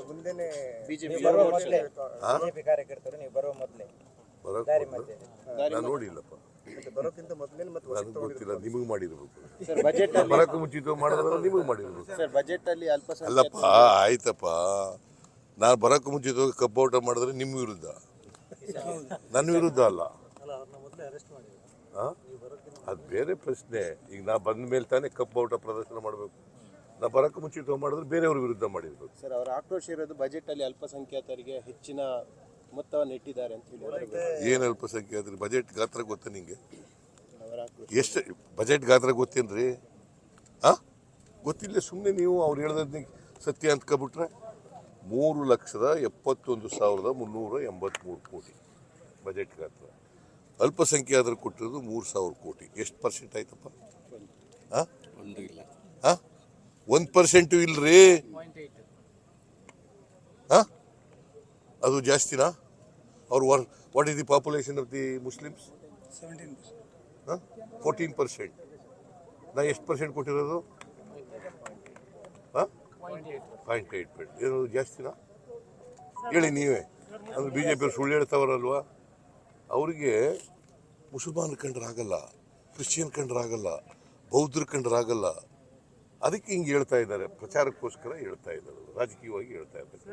ಮುಂದೆನೆ ಬಿಜೆಪಿ ಕಾರ್ಯಕರ್ತರು ನೀವು ಬರುವ ಮೊದಲೇ ನಾನು ನೋಡಿಲ್ಲಪ್ಪ, ಬರೋಕ್ಕಿಂತ ಮೊದಲೇ ನನಗೆ ಗೊತ್ತಿಲ್ಲ. ನಿಮಗೆ ಮಾಡಿರ್ಬೇಕು ಸರ್. ಬಜೆಟ್ ಅಲ್ಲಿ ಬರಕ್ಕೆ ಮುಂಚಿತ ಮಾಡಿದ್ರೆ ನಿಮಗೆ ಮಾಡಿರ್ಬೇಕು. ಸರ್ ಬಜೆಟ್ ಅಲ್ಲಿ ಅಲ್ಲಪ್ಪ, ಆಯ್ತಪ್ಪ, ನಾನು ಬರಕ್ಕೆ ಮುಂಚಿತವಾಗಿ ಕಬ್ಬೌಟ ಮಾಡಿದ್ರೆ ನಿಮ್ಮ ವಿರುದ್ಧ, ನನ್ನ ವಿರುದ್ಧ ಅಲ್ಲ. ಅದು ಬೇರೆ ಪ್ರಶ್ನೆ. ಈಗ ನಾ ಬಂದ ಮೇಲೆ ತಾನೇ ಕಬ್ಬೌಟ ಪ್ರದರ್ಶನ ಮಾಡಬೇಕು. ನಾ ಬರಕ್ಕೆ ಮುಂಚಿತವಾಗಿ ಮಾಡಿದ್ರೆ ಬೇರೆಯವ್ರ ವಿರುದ್ಧ ಮಾಡಿರ್ಬೇಕು. ಸರ್, ಅವರ ಆಕ್ರೋಶ ಇರೋದು ಬಜೆಟ್ ಅಲ್ಲಿ ಅಲ್ಪಸಂಖ್ಯಾತರಿಗೆ ಹೆಚ್ಚಿನ ಮೊತ್ತವನ್ನು ಇಟ್ಟಿದ್ದಾರೆ ಅಂತ ಹೇಳಿ. ಏನು ಅಲ್ಪಸಂಖ್ಯಾತರು? ಬಜೆಟ್ ಗಾತ್ರ ಗೊತ್ತಾ ನಿಂಗೆ? ಎಷ್ಟು ಬಜೆಟ್ ಗಾತ್ರ ಗೊತ್ತೇನ್ರಿ? ಗೊತ್ತಿಲ್ಲ. ಸುಮ್ಮನೆ ನೀವು ಅವ್ರು ಹೇಳ್ದದ್ನ ಸತ್ಯ ಅಂದ್ಕೊಬಿಟ್ರೆ 3,71,383 ಕೋಟಿ ಬಜೆಟ್ ಗಾತ್ರ. ಅಲ್ಪಸಂಖ್ಯಾತರು ಕೊಟ್ಟಿರೋದು 3,000 ಕೋಟಿ. ಎಷ್ಟು ಪರ್ಸೆಂಟ್ ಆಯ್ತಪ್ಪ? 1% ಇಲ್ರಿ. ಅದು ಜಾಸ್ತಿನಾ? ಅವ್ರು what is the population of the Muslims? 14%. ನಾ ಎಷ್ಟು ಪರ್ಸೆಂಟ್ ಕೊಟ್ಟಿರೋದು? 0.8%. ಏನು ಜಾಸ್ತಿನಾ? ಹೇಳಿ ನೀವೇ. ಅಂದ್ರೆ BJP ಅವ್ರು ಸುಳ್ಳು ಹೇಳ್ತಾವ್ರಲ್ವಾ? ಅವರಿಗೆ ಮುಸಲ್ಮಾನರು ಕಂಡ್ರಾಗಲ್ಲ, ಕ್ರಿಶ್ಚಿಯನ್ ಕಂಡ್ರಾಗಲ್ಲ, ಬೌದ್ಧರು ಕಂಡ್ರಾಗಲ್ಲ. ಅದಕ್ಕೆ ಹಿಂಗೆ ಹೇಳ್ತಾ ಇದ್ದಾರೆ, ಪ್ರಚಾರಕ್ಕೋಸ್ಕರ ಹೇಳ್ತಾ ಇದ್ದಾರೆ, ರಾಜಕೀಯವಾಗಿ ಹೇಳ್ತಾ ಇದ್ದಾರೆ.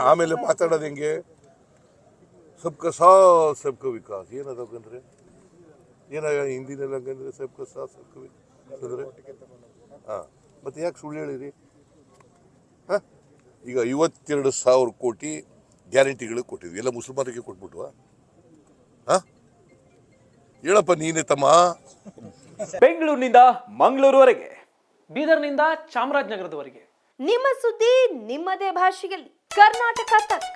ಆಮೇಲೆ ಮಾತಾಡೋದು ಹೆಂಗೆ? ಸಬ್ಕಾ ಸಾಥ್ ಸಬ್ಕಾ ವಿಕಾಸ್. ಏನದಂದ್ರೆ ಏನ ಹಿಂದಿನಲ್ಲಿ ಹಂಗಂದ್ರೆ ಸಬ್ಕಾ ಸಾಥ್ ಸಬ್ಕಾ ವಿಕಾಸ್ ಅಂದ್ರೆ ಮತ್ತೆ ಯಾಕೆ ಸುಳ್ಳು ಹೇಳಿರಿ? ಈಗ 52,000 ಕೋಟಿ ಗ್ಯಾರಂಟಿಗಳು ಕೊಟ್ಟಿದ್ವಿ, ಎಲ್ಲ ಮುಸಲ್ಮಾನರಿಗೆ ಕೊಟ್ಬಿಟ್ವಾ? ಹೇಳಪ್ಪ ನೀನೇ ತಮ್ಮ. ಬೆಂಗಳೂರಿನಿಂದ ಮಂಗಳೂರುವರೆಗೆ, ಬೀದರ್ನಿಂದ ಚಾಮರಾಜನಗರದವರೆಗೆ ನಿಮ್ಮ ಸುದ್ದಿ ನಿಮ್ಮದೇ ಭಾಷೆಯಲ್ಲಿ. ಕರ್ನಾಟಕ ತಕ್.